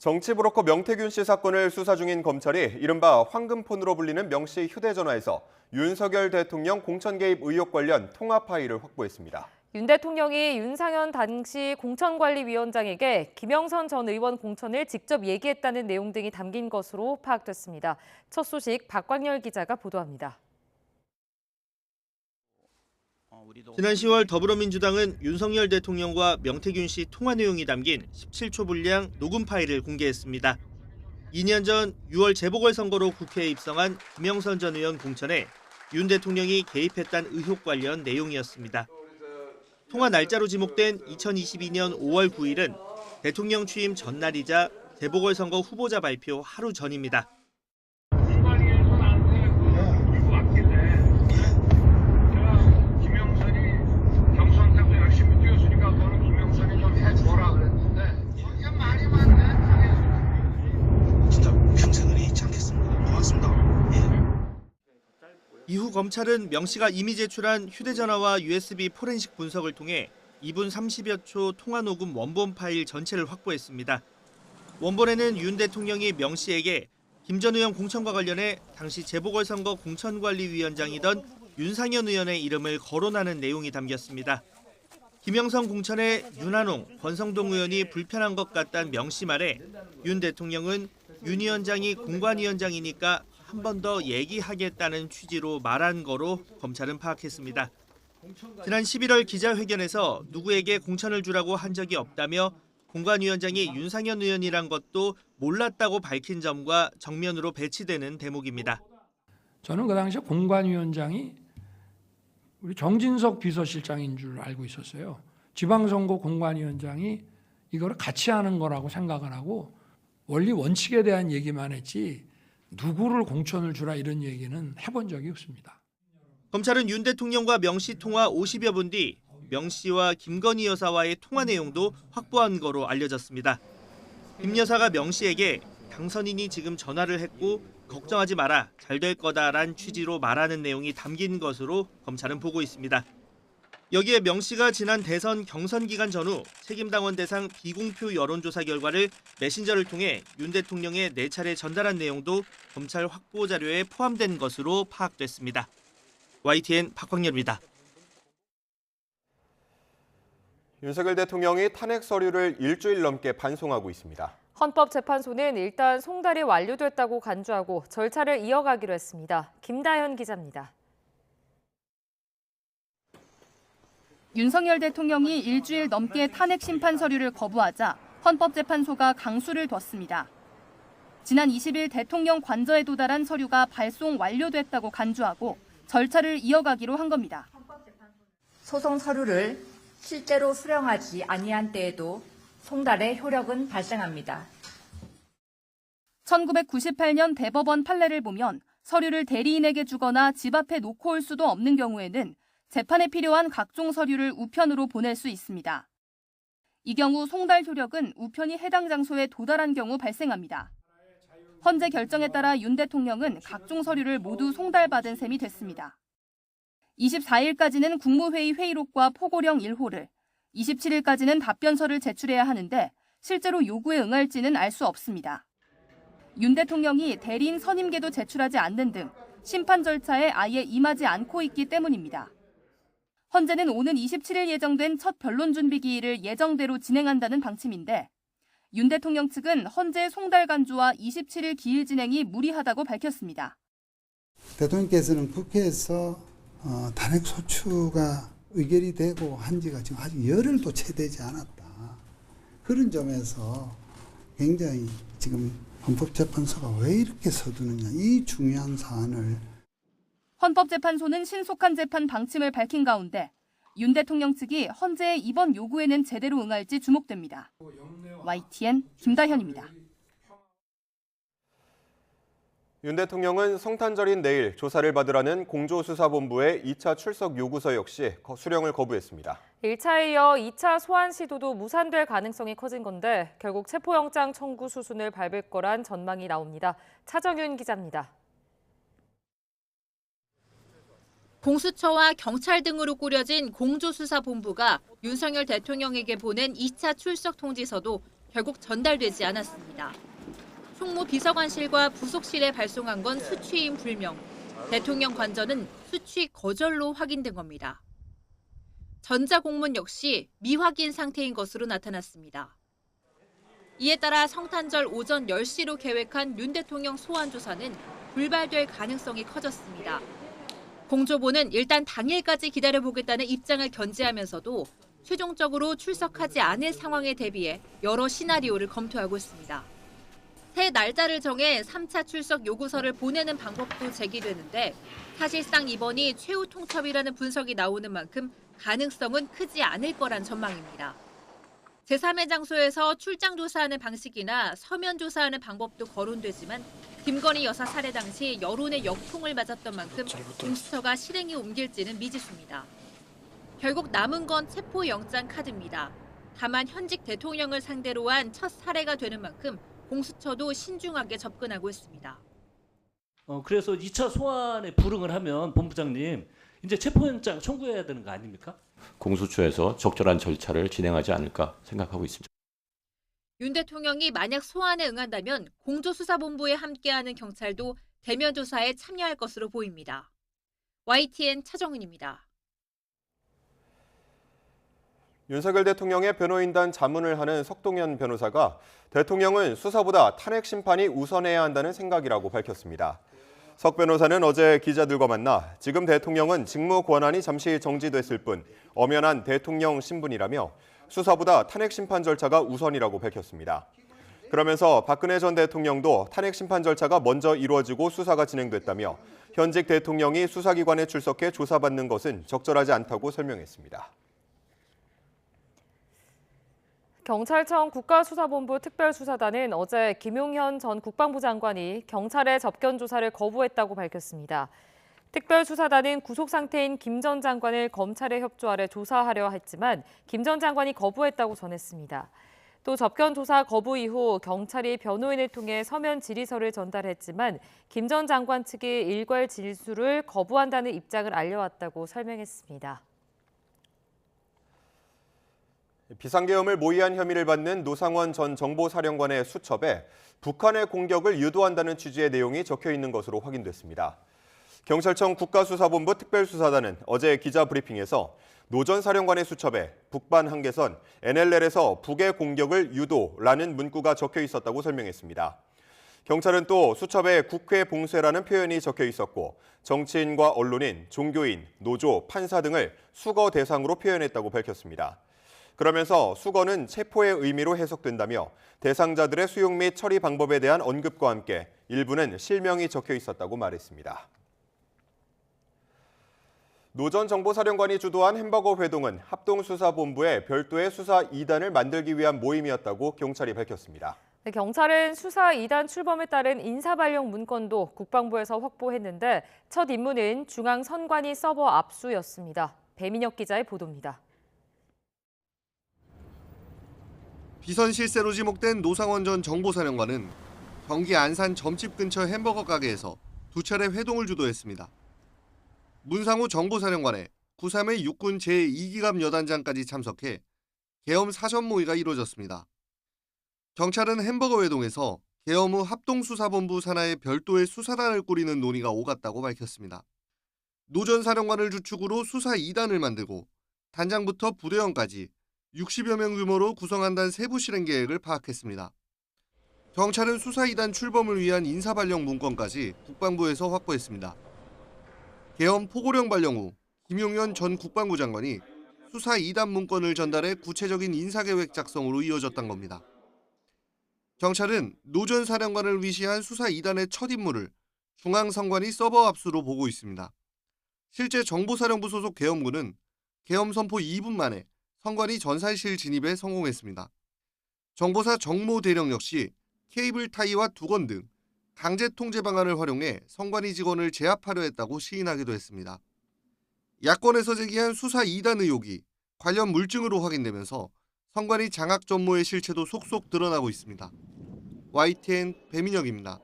정치 브로커 명태균 씨 사건을 수사 중인 검찰이 이른바 황금폰으로 불리는 명 씨 휴대전화에서 윤석열 대통령 공천 개입 의혹 관련 통화 파일을 확보했습니다. 윤 대통령이 윤상현 당시 공천관리위원장에게 김영선 전 의원 공천을 직접 얘기했다는 내용 등이 담긴 것으로 파악됐습니다. 첫 소식 박광열 기자가 보도합니다. 지난 10월 더불어민주당은 윤석열 대통령과 명태균 씨 통화 내용이 담긴 17초 분량 녹음 파일을 공개했습니다. 2년 전 6월 재보궐선거로 국회에 입성한 김영선 전 의원 공천에 윤 대통령이 개입했다는 의혹 관련 내용이었습니다. 통화 날짜로 지목된 2022년 5월 9일은 대통령 취임 전날이자 재보궐선거 후보자 발표 하루 전입니다. 이후 검찰은 명 씨가 이미 제출한 휴대전화와 USB 포렌식 분석을 통해 2분 30여 초 통화 녹음 원본 파일 전체를 확보했습니다. 원본에는 윤 대통령이 명 씨에게 김 전 의원 공천과 관련해 당시 재보궐선거 공천관리위원장이던 윤상현 의원의 이름을 거론하는 내용이 담겼습니다. 김영선 공천에 윤한홍, 권성동 의원이 불편한 것 같다는 명 씨 말에 윤 대통령은 윤 위원장이 공관위원장이니까 한 번 더 얘기하겠다는 취지로 말한 거로 검찰은 파악했습니다. 지난 11월 기자회견에서 누구에게 공천을 주라고 한 적이 없다며 공관위원장이 윤상현 의원이란 것도 몰랐다고 밝힌 점과 정면으로 배치되는 대목입니다. 저는 그 당시에 공관위원장이 우리 정진석 비서실장인 줄 알고 있었어요. 지방선거 공관위원장이 이거를 같이 하는 거라고 생각을 하고 원리 원칙에 대한 얘기만 했지 누구를 공천을 주라 이런 얘기는 해본 적이 없습니다. 검찰은 윤 대통령과 명 씨 통화 50여 분 뒤 명 씨와 김건희 여사와의 통화 내용도 확보한 거로 알려졌습니다. 김 여사가 명 씨에게 당선인이 지금 전화를 했고 걱정하지 마라, 잘 될 거다란 취지로 말하는 내용이 담긴 것으로 검찰은 보고 있습니다. 여기에 명 씨가 지난 대선 경선 기간 전후 책임당원 대상 비공표 여론조사 결과를 메신저를 통해 윤 대통령에 4차례 전달한 내용도 검찰 확보 자료에 포함된 것으로 파악됐습니다. YTN 박광열입니다. 윤석열 대통령이 탄핵 서류를 일주일 넘게 반송하고 있습니다. 헌법재판소는 일단 송달이 완료됐다고 간주하고 절차를 이어가기로 했습니다. 김다현 기자입니다. 윤석열 대통령이 일주일 넘게 탄핵 심판 서류를 거부하자 헌법재판소가 강수를 뒀습니다. 지난 20일 대통령 관저에 도달한 서류가 발송 완료됐다고 간주하고 절차를 이어가기로 한 겁니다. 소송 서류를 실제로 수령하지 아니한 때에도 송달의 효력은 발생합니다. 1998년 대법원 판례를 보면 서류를 대리인에게 주거나 집 앞에 놓고 올 수도 없는 경우에는 재판에 필요한 각종 서류를 우편으로 보낼 수 있습니다. 이 경우 송달 효력은 우편이 해당 장소에 도달한 경우 발생합니다. 헌재 결정에 따라 윤 대통령은 각종 서류를 모두 송달받은 셈이 됐습니다. 24일까지는 국무회의 회의록과 포고령 1호를, 27일까지는 답변서를 제출해야 하는데 실제로 요구에 응할지는 알 수 없습니다. 윤 대통령이 대리인 선임계도 제출하지 않는 등 심판 절차에 아예 임하지 않고 있기 때문입니다. 헌재는 오는 27일 예정된 첫 변론 준비 기일을 예정대로 진행한다는 방침인데 윤 대통령 측은 헌재 송달 간주와 27일 기일 진행이 무리하다고 밝혔습니다. 대통령께서는 국회에서 탄핵 소추가 의결이 되고 한 지가 지금 아직 열흘도 채 되지 않았다. 그런 점에서 굉장히 지금 헌법재판소가 왜 이렇게 서두느냐, 이 중요한 사안을. 헌법재판소는 신속한 재판 방침을 밝힌 가운데 윤 대통령 측이 헌재의 이번 요구에는 제대로 응할지 주목됩니다. YTN 김다현입니다. 윤 대통령은 성탄절인 내일 조사를 받으라는 공조수사본부의 2차 출석 요구서 역시 수령을 거부했습니다. 1차에 이어 2차 소환 시도도 무산될 가능성이 커진 건데 결국 체포영장 청구 수순을 밟을 거란 전망이 나옵니다. 차정윤 기자입니다. 공수처와 경찰 등으로 꾸려진 공조수사본부가 윤석열 대통령에게 보낸 2차 출석 통지서도 결국 전달되지 않았습니다. 총무 비서관실과 부속실에 발송한 건 수취인 불명, 대통령 관저는 수취 거절로 확인된 겁니다. 전자공문 역시 미확인 상태인 것으로 나타났습니다. 이에 따라 성탄절 오전 10시로 계획한 윤 대통령 소환 조사는 불발될 가능성이 커졌습니다. 공조보는 일단 당일까지 기다려보겠다는 입장을 견지하면서도 최종적으로 출석하지 않을 상황에 대비해 여러 시나리오를 검토하고 있습니다. 새 날짜를 정해 3차 출석 요구서를 보내는 방법도 제기되는데 사실상 이번이 최후 통첩이라는 분석이 나오는 만큼 가능성은 크지 않을 거란 전망입니다. 제3의 장소에서 출장 조사하는 방식이나 서면 조사하는 방법도 거론되지만 김건희 여사 살해 당시 여론의 역풍을 맞았던 만큼 공수처가 실행에 옮길지는 미지수입니다. 결국 남은 건 체포영장 카드입니다. 다만 현직 대통령을 상대로 한 첫 사례가 되는 만큼 공수처도 신중하게 접근하고 있습니다. 그래서 2차 소환에 불응을 하면 본부장님 이제 체포영장 청구해야 되는 거 아닙니까? 공수처에서 적절한 절차를 진행하지 않을까 생각하고 있습니다. 윤 대통령이 만약 소환에 응한다면 공조수사본부에 함께하는 경찰도 대면 조사에 참여할 것으로 보입니다. YTN 차정은입니다. 윤석열 대통령의 변호인단 자문을 하는 석동현 변호사가 대통령은 수사보다 탄핵 심판이 우선해야 한다는 생각이라고 밝혔습니다. 석 변호사는 어제 기자들과 만나 지금 대통령은 직무 권한이 잠시 정지됐을 뿐 엄연한 대통령 신분이라며 수사보다 탄핵 심판 절차가 우선이라고 밝혔습니다. 그러면서 박근혜 전 대통령도 탄핵 심판 절차가 먼저 이루어지고 수사가 진행됐다며 현직 대통령이 수사기관에 출석해 조사받는 것은 적절하지 않다고 설명했습니다. 경찰청 국가수사본부 특별수사단은 어제 김용현 전 국방부 장관이 경찰의 접견 조사를 거부했다고 밝혔습니다. 특별수사단은 구속 상태인 김 전 장관을 검찰에 협조하려 조사하려 했지만 김 전 장관이 거부했다고 전했습니다. 또 접견 조사 거부 이후 경찰이 변호인을 통해 서면 질의서를 전달했지만 김 전 장관 측이 일괄 진술을 거부한다는 입장을 알려왔다고 설명했습니다. 비상계엄을 모의한 혐의를 받는 노상원 전 정보사령관의 수첩에 북한의 공격을 유도한다는 취지의 내용이 적혀 있는 것으로 확인됐습니다. 경찰청 국가수사본부 특별수사단은 어제 기자 브리핑에서 노 전 사령관의 수첩에 북반 한계선 NLL에서 북의 공격을 유도라는 문구가 적혀 있었다고 설명했습니다. 경찰은 또 수첩에 국회 봉쇄라는 표현이 적혀 있었고 정치인과 언론인, 종교인, 노조, 판사 등을 수거 대상으로 표현했다고 밝혔습니다. 그러면서 수거는 체포의 의미로 해석된다며 대상자들의 수용 및 처리 방법에 대한 언급과 함께 일부는 실명이 적혀 있었다고 말했습니다. 노 전 정보사령관이 주도한 햄버거 회동은 합동수사본부에 별도의 수사 2단을 만들기 위한 모임이었다고 경찰이 밝혔습니다. 경찰은 수사 2단 출범에 따른 인사발령 문건도 국방부에서 확보했는데 첫 임무는 중앙선관위 서버 압수였습니다. 배민혁 기자의 보도입니다. 비선 실세로 지목된 노상원 전 정보사령관은 경기 안산 점집 근처 햄버거 가게에서 두 차례 회동을 주도했습니다. 문상호 정보사령관의 9.3의 육군 제2기갑 여단장까지 참석해 계엄 사전 모의가 이루어졌습니다. 경찰은 햄버거 회동에서 계엄 후 합동수사본부 산하의 별도의 수사단을 꾸리는 논의가 오갔다고 밝혔습니다. 노 전 사령관을 주축으로 수사 2단을 만들고 단장부터 부대원까지 60여 명 규모로 구성한다는 세부 실행 계획을 파악했습니다. 경찰은 수사 2단 출범을 위한 인사발령 문건까지 국방부에서 확보했습니다. 계엄 포고령 발령 후 김용현 전 국방부 장관이 수사 2단 문건을 전달해 구체적인 인사계획 작성으로 이어졌던 겁니다. 경찰은 노 전 사령관을 위시한 수사 2단의 첫 임무를 중앙선관위 서버 압수로 보고 있습니다. 실제 정보사령부 소속 계엄군은 계엄 선포 2분 만에 선관위 전산실 진입에 성공했습니다. 정보사 정모 대령 역시 케이블 타이와 두건 등 강제 통제 방안을 활용해 선관위 직원을 제압하려 했다고 시인하기도 했습니다. 야권에서 제기한 수사 2단 의혹이 관련 물증으로 확인되면서 선관위 장악 전모의 실체도 속속 드러나고 있습니다. YTN 배민혁입니다.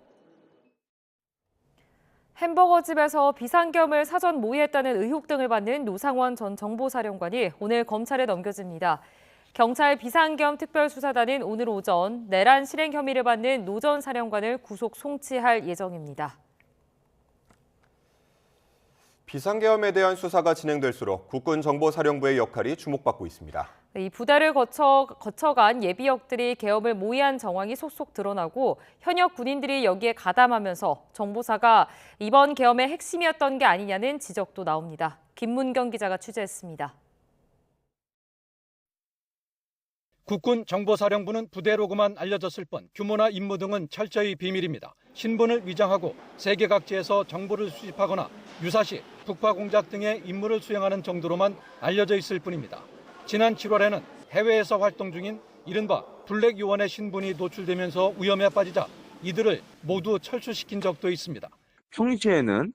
햄버거집에서 비상계엄을 사전 모의했다는 의혹 등을 받는 노상원 전 정보사령관이 오늘 검찰에 넘겨집니다. 경찰 비상겸 특별수사단은 오늘 오전 내란 실행 혐의를 받는 노 전 사령관을 구속 송치할 예정입니다. 비상계엄에 대한 수사가 진행될수록 국군정보사령부의 역할이 주목받고 있습니다. 이 부대를 거쳐간 예비역들이 계엄을 모의한 정황이 속속 드러나고 현역 군인들이 여기에 가담하면서 정보사가 이번 계엄의 핵심이었던 게 아니냐는 지적도 나옵니다. 김문경 기자가 취재했습니다. 국군정보사령부는 부대로고만 알려졌을 뿐 규모나 임무 등은 철저히 비밀입니다. 신분을 위장하고 세계 각지에서 정보를 수집하거나 유사시 북파 공작 등의 임무를 수행하는 정도로만 알려져 있을 뿐입니다. 지난 7월에는 해외에서 활동 중인 이른바 블랙 요원의 신분이 노출되면서 위험에 빠지자 이들을 모두 철수시킨 적도 있습니다. 평시에는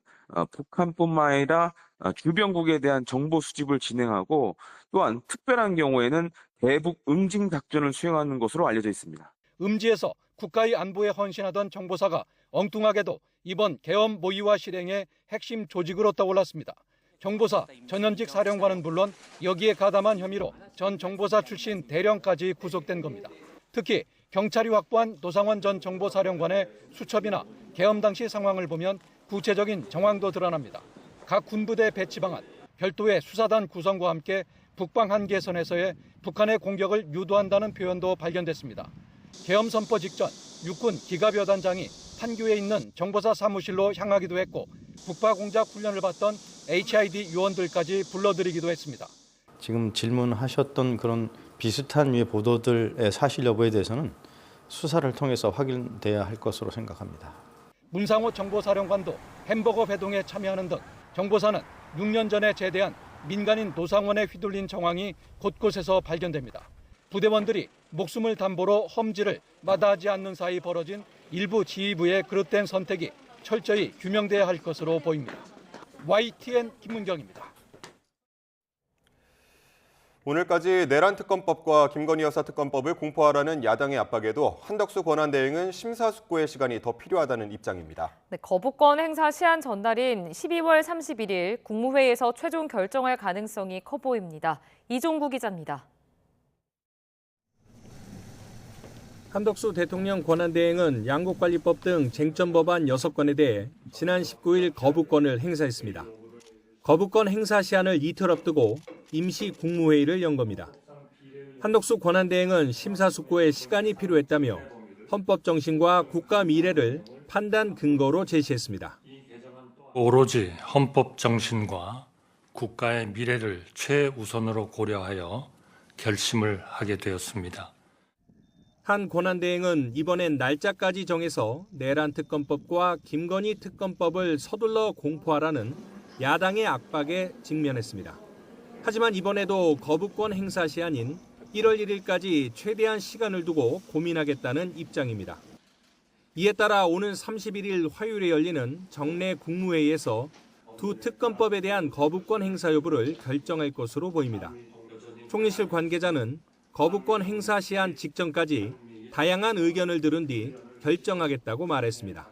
북한뿐만 아니라 주변국에 대한 정보 수집을 진행하고 또한 특별한 경우에는 대북 응징 작전을 수행하는 것으로 알려져 있습니다. 음지에서 국가의 안보에 헌신하던 정보사가 엉뚱하게도 이번 계엄 모의와 실행의 핵심 조직으로 떠올랐습니다. 정보사 전현직 사령관은 물론 여기에 가담한 혐의로 전 정보사 출신 대령까지 구속된 겁니다. 특히 경찰이 확보한 노상원 전 정보사령관의 수첩이나 계엄 당시 상황을 보면 구체적인 정황도 드러납니다. 각 군부대 배치 방안, 별도의 수사단 구성과 함께 북방 한계선에서의 북한의 공격을 유도한다는 표현도 발견됐습니다. 계엄 선포 직전 육군 기갑여단장이 판교에 있는 정보사 사무실로 향하기도 했고 북파 공작 훈련을 받던 HID 요원들까지 불러들이기도 했습니다. 지금 질문하셨던 그런 비슷한 류의 보도들의 사실 여부에 대해서는 수사를 통해서 확인돼야 할 것으로 생각합니다. 문상호 정보사령관도 햄버거 배동에 참여하는 등 정보사는 6년 전에 제대한 민간인 노상원에 휘둘린 정황이 곳곳에서 발견됩니다. 부대원들이 목숨을 담보로 험지를 마다하지 않는 사이 벌어진 일부 지휘부의 그릇된 선택이 철저히 규명돼야 할 것으로 보입니다. YTN 김문경입니다. 오늘까지 내란 특검법과 김건희 여사 특검법을 공포하라는 야당의 압박에도 한덕수 권한대행은 심사숙고의 시간이 더 필요하다는 입장입니다. 네, 거부권 행사 시한 전날인 12월 31일 국무회의에서 최종 결정할 가능성이 커 보입니다. 이종구 기자입니다. 한덕수 대통령 권한대행은 양국관리법 등 쟁점 법안 6건에 대해 지난 19일 거부권을 행사했습니다. 거부권 행사 시한을 이틀 앞두고 임시 국무회의를 연 겁니다. 한덕수 권한대행은 심사숙고에 시간이 필요했다며 헌법 정신과 국가 미래를 판단 근거로 제시했습니다. 오로지 헌법 정신과 국가의 미래를 최우선으로 고려하여 결심을 하게 되었습니다. 한 권한대행은 이번엔 날짜까지 정해서 내란 특검법과 김건희 특검법을 서둘러 공포하라는 야당의 압박에 직면했습니다. 하지만 이번에도 거부권 행사 시한인 1월 1일까지 최대한 시간을 두고 고민하겠다는 입장입니다. 이에 따라 오는 31일 화요일에 열리는 정례 국무회의에서 두 특검법에 대한 거부권 행사 여부를 결정할 것으로 보입니다. 총리실 관계자는 거부권 행사 시한 직전까지 다양한 의견을 들은 뒤 결정하겠다고 말했습니다.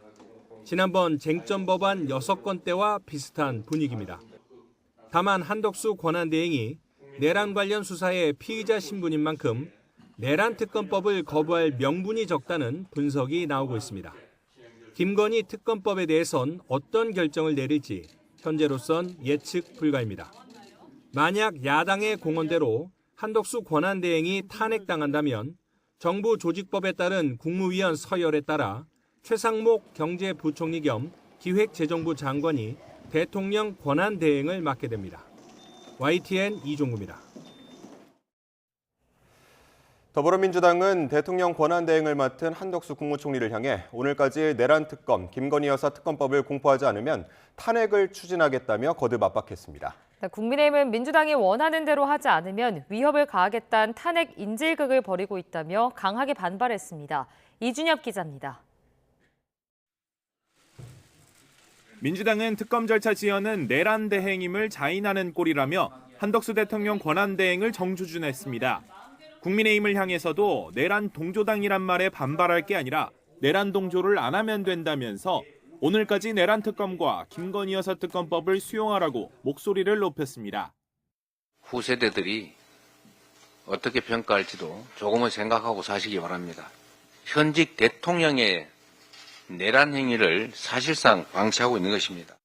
지난번 쟁점 법안 6건 때와 비슷한 분위기입니다. 다만 한덕수 권한대행이 내란 관련 수사의 피의자 신분인 만큼 내란 특검법을 거부할 명분이 적다는 분석이 나오고 있습니다. 김건희 특검법에 대해선 어떤 결정을 내릴지 현재로선 예측 불가입니다. 만약 야당의 공언대로 한덕수 권한대행이 탄핵당한다면 정부 조직법에 따른 국무위원 서열에 따라 최상목 경제부총리 겸 기획재정부 장관이 대통령 권한대행을 맡게 됩니다. YTN 이종구입니다. 더불어민주당은 대통령 권한대행을 맡은 한덕수 국무총리를 향해 오늘까지 내란 특검, 김건희 여사 특검법을 공포하지 않으면 탄핵을 추진하겠다며 거듭 압박했습니다. 국민의힘은 민주당이 원하는 대로 하지 않으면 위협을 가하겠다는 탄핵 인질극을 벌이고 있다며 강하게 반발했습니다. 이준엽 기자입니다. 민주당은 특검 절차 지연은 내란 대행임을 자인하는 꼴이라며 한덕수 대통령 권한대행을 정추준했습니다. 국민의힘을 향해서도 내란 동조당이란 말에 반발할 게 아니라 내란 동조를 안 하면 된다면서 오늘까지 내란 특검과 김건희 여사 특검법을 수용하라고 목소리를 높였습니다. 후세대들이 어떻게 평가할지도 조금은 생각하고 사시기 바랍니다. 현직 대통령의 내란 행위를 사실상 방치하고 있는 것입니다.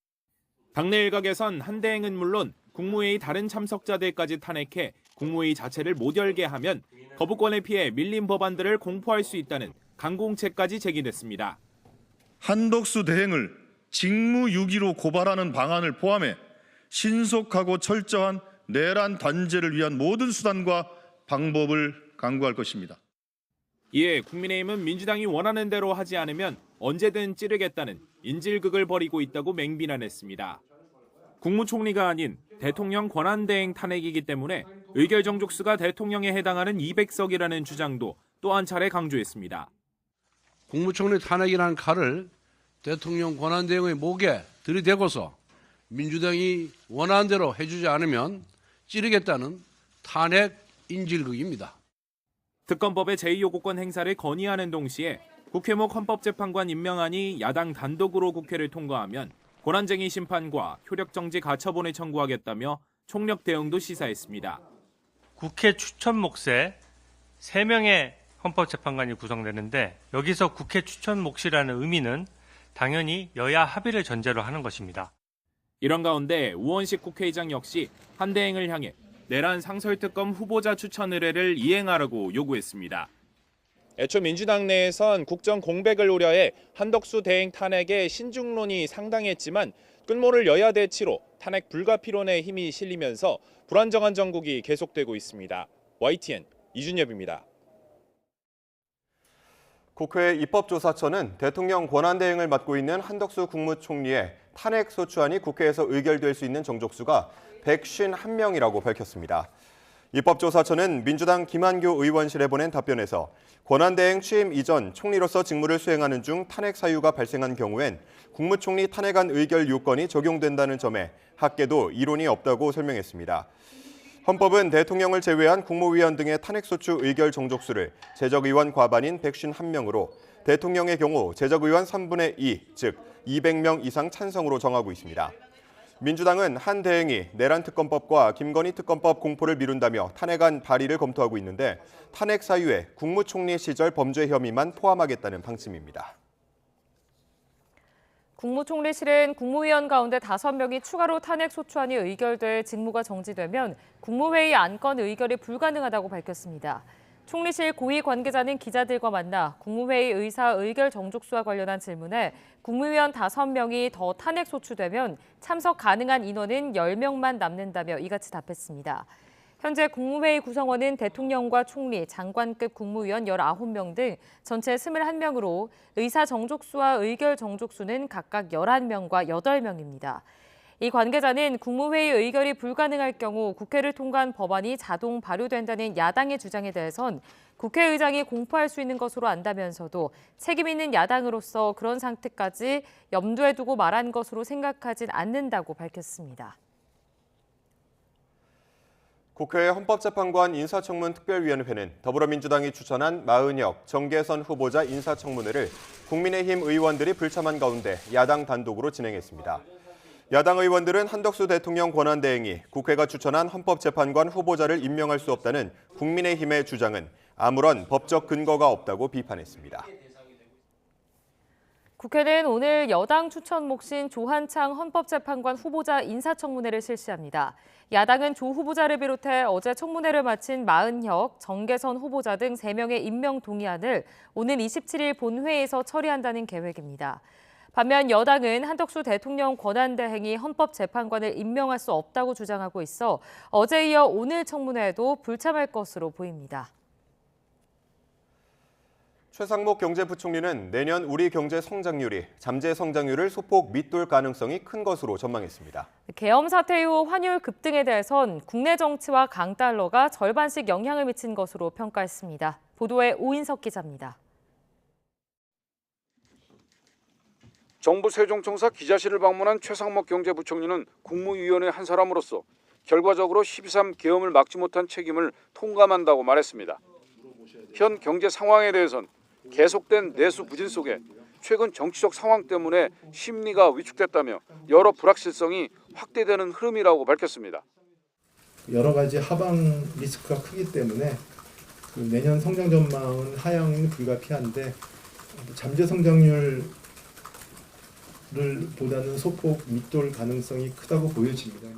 당내 일각에선 한대행은 물론 국무회의 다른 참석자들까지 탄핵해 국무회의 자체를 못 열게 하면 거부권에 피해 밀린 법안들을 공포할 수 있다는 강공책까지 제기됐습니다. 한덕수 대행을 직무유기로 고발하는 방안을 포함해 신속하고 철저한 내란 단죄를 위한 모든 수단과 방법을 강구할 것입니다. 이에 국민의힘은 민주당이 원하는 대로 하지 않으면 언제든 찌르겠다는 인질극을 벌이고 있다고 맹비난했습니다. 국무총리가 아닌 대통령 권한대행 탄핵이기 때문에 의결 정족수가 대통령에 해당하는 200석이라는 주장도 또 한 차례 강조했습니다. 국무총리 탄핵이라는 칼을 대통령 권한대행의 목에 들이대고서 민주당이 원하는 대로 해주지 않으면 찌르겠다는 탄핵 인질극입니다. 특검법의 제2요구권 행사를 건의하는 동시에 국회목 헌법재판관 임명안이 야당 단독으로 국회를 통과하면 권한쟁의 심판과 효력정지 가처분을 청구하겠다며 총력 대응도 시사했습니다. 국회 추천 몫에 3명의 헌법재판관이 구성되는데 여기서 국회 추천 몫이라는 의미는 당연히 여야 합의를 전제로 하는 것입니다. 이런 가운데 우원식 국회의장 역시 한대행을 향해 내란 상설특검 후보자 추천 의뢰를 이행하라고 요구했습니다. 애초 민주당 내에선 국정 공백을 우려해 한덕수 대행 탄핵에 신중론이 상당했지만 끝모를 여야 대치로 탄핵 불가피론에 힘이 실리면서 불안정한 정국이 계속되고 있습니다. YTN 이준엽입니다. 국회 입법조사처는 대통령 권한대행을 맡고 있는 한덕수 국무총리의 탄핵 소추안이 국회에서 의결될 수 있는 정족수가 151명이라고 밝혔습니다. 입법조사처는 민주당 김한교 의원실에 보낸 답변에서 권한대행 취임 이전 총리로서 직무를 수행하는 중 탄핵 사유가 발생한 경우엔 국무총리 탄핵안 의결 요건이 적용된다는 점에 학계도 이론이 없다고 설명했습니다. 헌법은 대통령을 제외한 국무위원 등의 탄핵소추 의결 정족수를 제적의원 과반인 151명으로 대통령의 경우 제적의원 3분의 2, 즉 200명 이상 찬성으로 정하고 있습니다. 민주당은 한 대행이 내란특검법과 김건희 특검법 공포를 미룬다며 탄핵안 발의를 검토하고 있는데 탄핵 사유에 국무총리 시절 범죄 혐의만 포함하겠다는 방침입니다. 국무총리실은 국무위원 가운데 5명이 추가로 탄핵 소추안이 의결돼 직무가 정지되면 국무회의 안건 의결이 불가능하다고 밝혔습니다. 총리실 고위 관계자는 기자들과 만나 국무회의 의사 의결 정족수와 관련한 질문에 국무위원 5명이 더 탄핵 소추되면 참석 가능한 인원은 10명만 남는다며 이같이 답했습니다. 현재 국무회의 구성원은 대통령과 총리, 장관급 국무위원 19명 등 전체 21명으로 의사 정족수와 의결 정족수는 각각 11명과 8명입니다. 이 관계자는 국무회의 의결이 불가능할 경우 국회를 통과한 법안이 자동 발효된다는 야당의 주장에 대해선 국회의장이 공포할 수 있는 것으로 안다면서도 책임 있는 야당으로서 그런 상태까지 염두에 두고 말한 것으로 생각하진 않는다고 밝혔습니다. 국회 헌법재판관 인사청문 특별위원회는 더불어민주당이 추천한 마은혁, 정계선 후보자 인사청문회를 국민의힘 의원들이 불참한 가운데 야당 단독으로 진행했습니다. 야당 의원들은 한덕수 대통령 권한대행이 국회가 추천한 헌법재판관 후보자를 임명할 수 없다는 국민의힘의 주장은 아무런 법적 근거가 없다고 비판했습니다. 국회는 오늘 여당 추천 몫인 조한창 헌법재판관 후보자 인사청문회를 실시합니다. 야당은 조 후보자를 비롯해 어제 청문회를 마친 마은혁, 정계선 후보자 등 3명의 임명 동의안을 오는 27일 본회의에서 처리한다는 계획입니다. 반면 여당은 한덕수 대통령 권한대행이 헌법재판관을 임명할 수 없다고 주장하고 있어 어제 이어 오늘 청문회에도 불참할 것으로 보입니다. 최상목 경제부총리는 내년 우리 경제 성장률이 잠재 성장률을 소폭 밑돌 가능성이 큰 것으로 전망했습니다. 계엄 사태 이후 환율 급등에 대해선 국내 정치와 강달러가 절반씩 영향을 미친 것으로 평가했습니다. 보도에 오인석 기자입니다. 정부 세종청사 기자실을 방문한 최상목 경제부총리는 국무위원의 한 사람으로서 결과적으로 12.3 계엄을 막지 못한 책임을 통감한다고 말했습니다. 현 경제 상황에 대해선 계속된 내수 부진 속에 최근 정치적 상황 때문에 심리가 위축됐다며 여러 불확실성이 확대되는 흐름이라고 밝혔습니다. 여러 가지 하방 리스크가 크기 때문에 내년 성장 전망은 하향은 불가피한데 잠재 성장률을 보다는 소폭 밑돌 가능성이 크다고 보여집니다.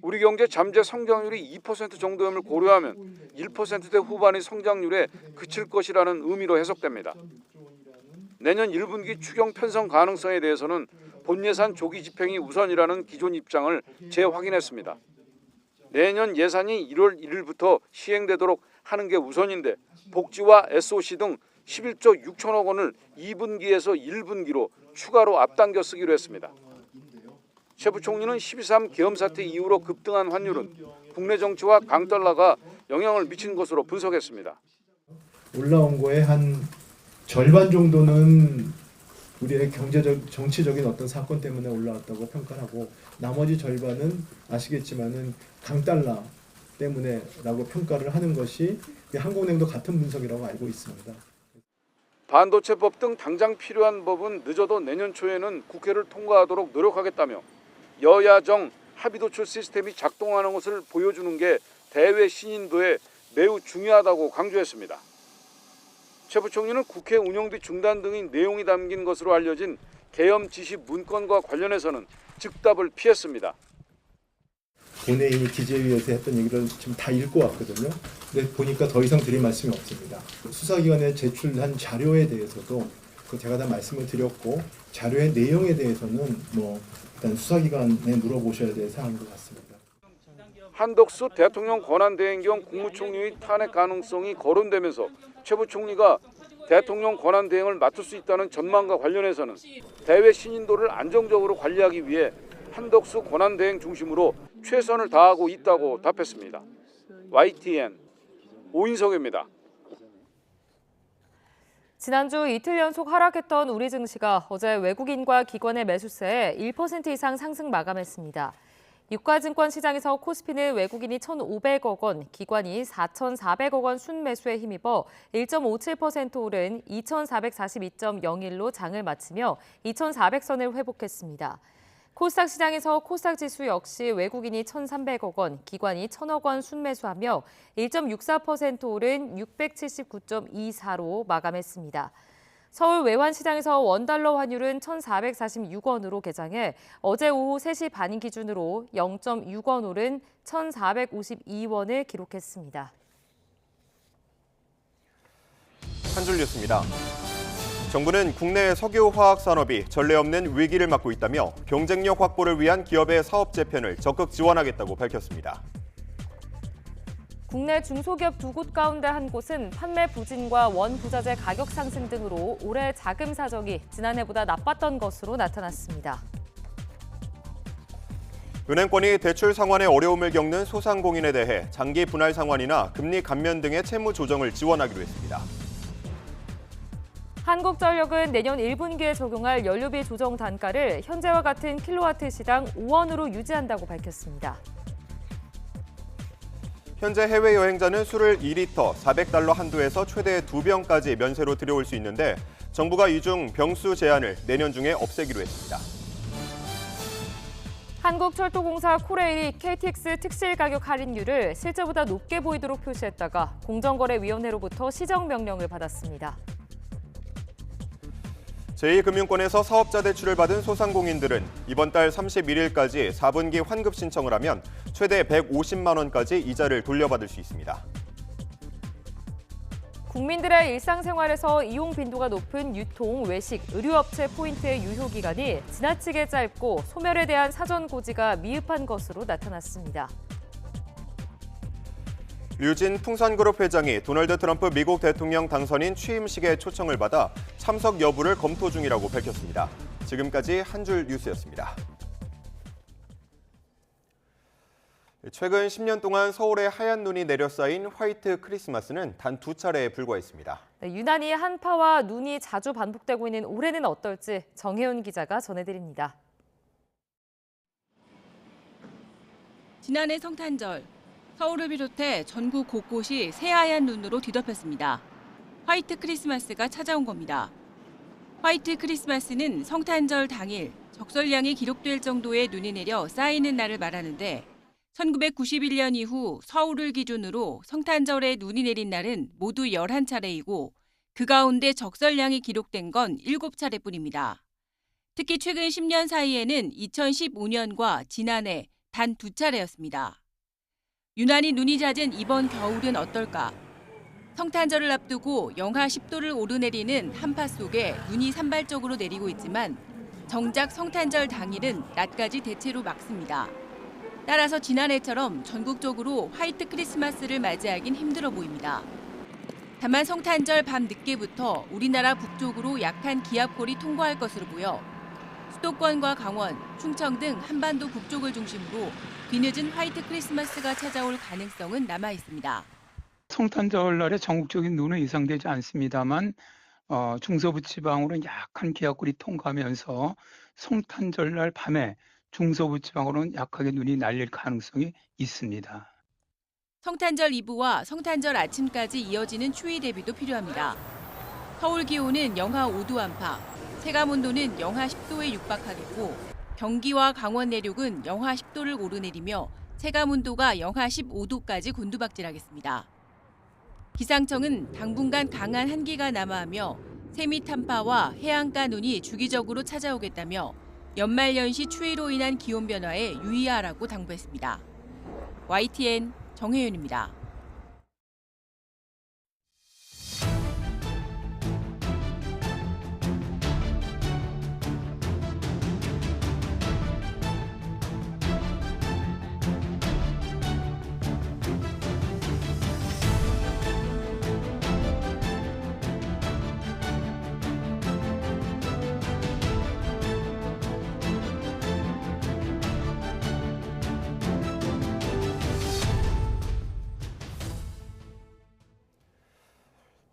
우리 경제 잠재 성장률이 2% 정도임을 고려하면 1%대 후반의 성장률에 그칠 것이라는 의미로 해석됩니다. 내년 1분기 추경 편성 가능성에 대해서는 본 예산 조기 집행이 우선이라는 기존 입장을 재확인했습니다. 내년 예산이 1월 1일부터 시행되도록 하는 게 우선인데 복지와 SOC 등 11조 6천억 원을 2분기에서 1분기로 추가로 앞당겨 쓰기로 했습니다. 최 부총리는 12.3 계엄 사태 이후로 급등한 환율은 국내 정치와 강달러가 영향을 미친 것으로 분석했습니다. 올라온 거에 한 절반 정도는 우리의 경제적, 정치적인 어떤 사건 때문에 올라왔다고 평가하고 나머지 절반은 아시겠지만은 강달러 때문에라고 평가를 하는 것이 한국은행도 같은 분석이라고 알고 있습니다. 반도체법 등 당장 필요한 법은 늦어도 내년 초에는 국회를 통과하도록 노력하겠다며 여야정 합의도출 시스템이 작동하는 것을 보여주는 게 대외 신인도에 매우 중요하다고 강조했습니다. 최 부총리는 국회 운영비 중단 등의 내용이 담긴 것으로 알려진 계엄 지시 문건과 관련해서는 즉답을 피했습니다. 본회의 기재위에서 했던 얘기를 지금 다 읽고 왔거든요. 근데 보니까 더 이상 드릴 말씀이 없습니다. 수사기관에 제출한 자료에 대해서도 제가 다 말씀을 드렸고 자료의 내용에 대해서는 일단 수사기관에 물어보셔야 될 사항인 것 같습니다. 한덕수 대통령 권한대행경 국무총리의 탄핵 가능성이 거론되면서 최 부총리가 대통령 권한대행을 맡을 수 있다는 전망과 관련해서는 대외 신인도를 안정적으로 관리하기 위해 한덕수 권한대행 중심으로 최선을 다하고 있다고 답했습니다. YTN 오인석입니다. 지난주 이틀 연속 하락했던 우리 증시가 어제 외국인과 기관의 매수세에 1% 이상 상승 마감했습니다. 유가증권 시장에서 코스피는 외국인이 1,500억 원, 기관이 4,400억 원 순매수에 힘입어 1.57% 오른 2,442.01로 장을 마치며 2,400선을 회복했습니다. 코스닥 시장에서 코스닥 지수 역시 외국인이 1,300억 원, 기관이 1,000억 원 순매수하며 1.64% 오른 679.24로 마감했습니다. 서울 외환시장에서 원달러 환율은 1,446원으로 개장해 어제 오후 3시 반 기준으로 0.6원 오른 1,452원을 기록했습니다. 한 줄 뉴스입니다. 정부는 국내 석유화학 산업이 전례 없는 위기를 맞고 있다며 경쟁력 확보를 위한 기업의 사업 재편을 적극 지원하겠다고 밝혔습니다. 국내 중소기업 2곳 가운데 한 곳은 판매 부진과 원부자재 가격 상승 등으로 올해 자금 사정이 지난해보다 나빴던 것으로 나타났습니다. 은행권이 대출 상환에 어려움을 겪는 소상공인에 대해 장기 분할 상환이나 금리 감면 등의 채무 조정을 지원하기로 했습니다. 한국전력은 내년 1분기에 적용할 연료비 조정 단가를 현재와 같은 킬로와트 시당 5원으로 유지한다고 밝혔습니다. 현재 해외 여행자는 술을 2리터 400달러 한도에서 최대 2병까지 면세로 들여올 수 있는데 정부가 이 중 병수 제한을 내년 중에 없애기로 했습니다. 한국철도공사 코레일이 KTX 특실 가격 할인율을 실제보다 높게 보이도록 표시했다가 공정거래위원회로부터 시정 명령을 받았습니다. 제2금융권에서 사업자 대출을 받은 소상공인들은 이번 달 31일까지 4분기 환급 신청을 하면 최대 150만 원까지 이자를 돌려받을 수 있습니다. 국민들의 일상생활에서 이용 빈도가 높은 유통, 외식, 의류업체 포인트의 유효 기간이 지나치게 짧고 소멸에 대한 사전 고지가 미흡한 것으로 나타났습니다. 류진 풍산그룹 회장이 도널드 트럼프 미국 대통령 당선인 취임식에 초청을 받아 참석 여부를 검토 중이라고 밝혔습니다. 지금까지 한 줄 뉴스였습니다. 최근 10년 동안 서울에 하얀 눈이 내려쌓인 화이트 크리스마스는 단 2차례에 불과했습니다. 유난히 한파와 눈이 자주 반복되고 있는 올해는 어떨지 정혜윤 기자가 전해드립니다. 지난해 성탄절, 서울을 비롯해 전국 곳곳이 새하얀 눈으로 뒤덮였습니다. 화이트 크리스마스가 찾아온 겁니다. 화이트 크리스마스는 성탄절 당일 적설량이 기록될 정도의 눈이 내려 쌓이는 날을 말하는데 1991년 이후 서울을 기준으로 성탄절에 눈이 내린 날은 모두 11차례이고 그 가운데 적설량이 기록된 건 7차례뿐입니다. 특히 최근 10년 사이에는 2015년과 지난해 단 2차례였습니다. 유난히 눈이 잦은 이번 겨울은 어떨까? 성탄절을 앞두고 영하 10도를 오르내리는 한파 속에 눈이 산발적으로 내리고 있지만 정작 성탄절 당일은 낮까지 대체로 맑습니다. 따라서 지난해처럼 전국적으로 화이트 크리스마스를 맞이하긴 힘들어 보입니다. 다만 성탄절 밤 늦게부터 우리나라 북쪽으로 약한 기압골이 통과할 것으로 보여 수도권과 강원, 충청 등 한반도 북쪽을 중심으로 뒤늦은 화이트 크리스마스가 찾아올 가능성은 남아 있습니다. 성탄절 날에 전국적인 눈은 예상되지 않습니다만 중서부 지방으로는 약한 기압골이 통과하면서 성탄절 날 밤에 중서부 지방으로는 약하게 눈이 날릴 가능성이 있습니다. 성탄절 이브와 성탄절 아침까지 이어지는 추위 대비도 필요합니다. 서울 기온은 영하 5도 안팎, 체감온도는 영하 10도에 육박하겠고 경기와 강원 내륙은 영하 10도를 오르내리며 체감온도가 영하 15도까지 곤두박질하겠습니다. 기상청은 당분간 강한 한기가 남하하며 세미 탄파와 해안가 눈이 주기적으로 찾아오겠다며 연말연시 추위로 인한 기온 변화에 유의하라고 당부했습니다. YTN 정혜윤입니다.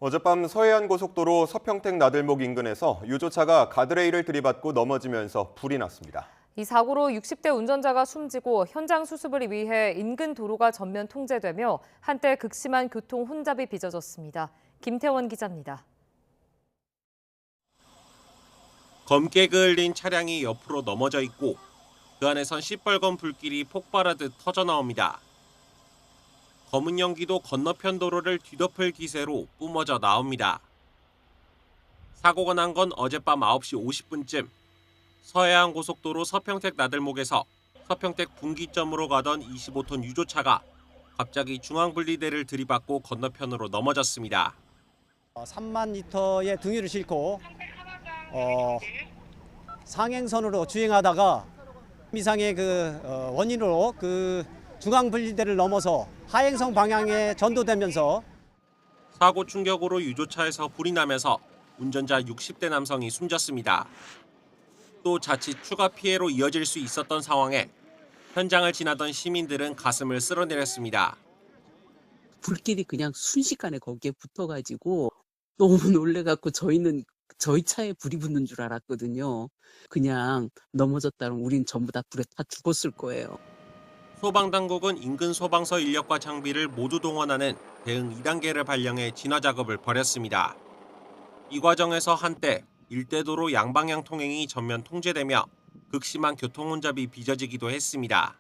어젯밤 서해안 고속도로 서평택 나들목 인근에서 유조차가 가드레일을 들이받고 넘어지면서 불이 났습니다. 이 사고로 60대 운전자가 숨지고 현장 수습을 위해 인근 도로가 전면 통제되며 한때 극심한 교통 혼잡이 빚어졌습니다. 김태원 기자입니다. 검게 그을린 차량이 옆으로 넘어져 있고 그 안에선 시뻘건 불길이 폭발하듯 터져 나옵니다. 검은 연기도 건너편 도로를 뒤덮을 기세로 뿜어져 나옵니다. 사고가 난 건 어젯밤 9시 50분쯤 서해안 고속도로 서평택 나들목에서 서평택 분기점으로 가던 25톤 유조차가 갑자기 중앙분리대를 들이받고 건너편으로 넘어졌습니다. 3만 리터의 등유를 싣고 상행선으로 주행하다가 이상의 원인으로 중앙분리대를 넘어서 하행선 방향에 전도되면서 사고 충격으로 유조차에서 불이 나면서 운전자 60대 남성이 숨졌습니다. 또 자칫 추가 피해로 이어질 수 있었던 상황에 현장을 지나던 시민들은 가슴을 쓸어내렸습니다. 불길이 그냥 순식간에 거기에 붙어가지고 너무 놀래갖고 저희는 저희 차에 불이 붙는 줄 알았거든요. 그냥 넘어졌다면 우린 전부 다 불에 다 죽었을 거예요. 소방당국은 인근 소방서 인력과 장비를 모두 동원하는 대응 2단계를 발령해 진화 작업을 벌였습니다. 이 과정에서 한때 일대도로 양방향 통행이 전면 통제되며 극심한 교통 혼잡이 빚어지기도 했습니다.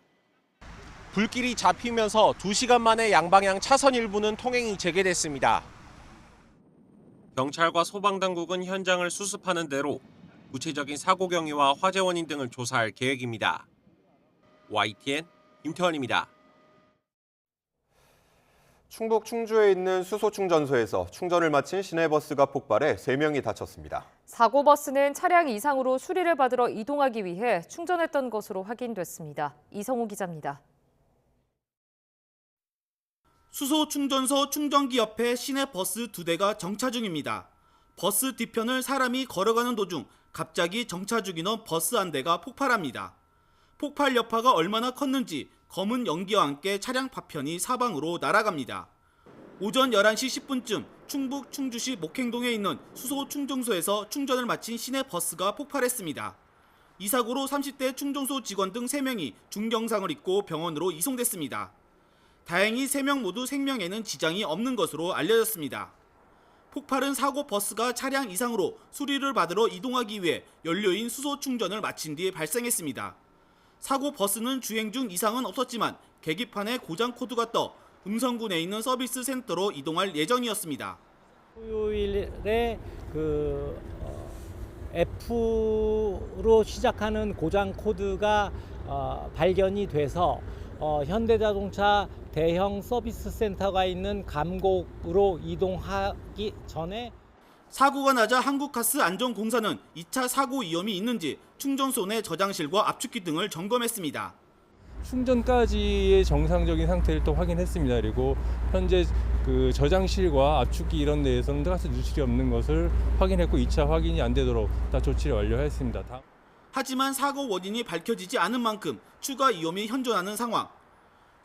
불길이 잡히면서 2시간 만에 양방향 차선 일부는 통행이 재개됐습니다. 경찰과 소방당국은 현장을 수습하는 대로 구체적인 사고 경위와 화재 원인 등을 조사할 계획입니다. YTN 김태원입니다. 충북 충주에 있는 수소충전소에서 충전을 마친 시내버스가 폭발해 3명이 다쳤습니다. 사고 버스는 차량 이상으로 수리를 받으러 이동하기 위해 충전했던 것으로 확인됐습니다. 이성우 기자입니다. 수소충전소 충전기 옆에 시내버스 2대가 정차 중입니다. 버스 뒤편을 사람이 걸어가는 도중 갑자기 정차 중이던 버스 한 대가 폭발합니다. 폭발 여파가 얼마나 컸는지 검은 연기와 함께 차량 파편이 사방으로 날아갑니다. 오전 11시 10분쯤 충북 충주시 목행동에 있는 수소충전소에서 충전을 마친 시내버스가 폭발했습니다. 이 사고로 30대 충전소 직원 등 3명이 중경상을 입고 병원으로 이송됐습니다. 다행히 3명 모두 생명에는 지장이 없는 것으로 알려졌습니다. 폭발은 사고 버스가 차량 이상으로 수리를 받으러 이동하기 위해 연료인 수소 충전을 마친 뒤에 발생했습니다. 사고 버스는 주행 중 이상은 없었지만 계기판에 고장 코드가 떠 음성군에 있는 서비스 센터로 이동할 예정이었습니다. 토요일에 F로 시작하는 고장 코드가 발견이 돼서 현대자동차 대형 서비스 센터가 있는 감곡으로 이동하기 전에 사고가 나자 한국가스 안전공사는 2차 사고 위험이 있는지 충전소 내 저장실과 압축기 등을 점검했습니다. 충전까지의 정상적인 상태를 또 확인했습니다. 그리고 현재 그 저장실과 압축기 이런 데에서는 가스 누출이 없는 것을 확인했고 2차 확인이 안 되도록 다 조치를 완료했습니다. 하지만 사고 원인이 밝혀지지 않은 만큼 추가 위험이 현존하는 상황.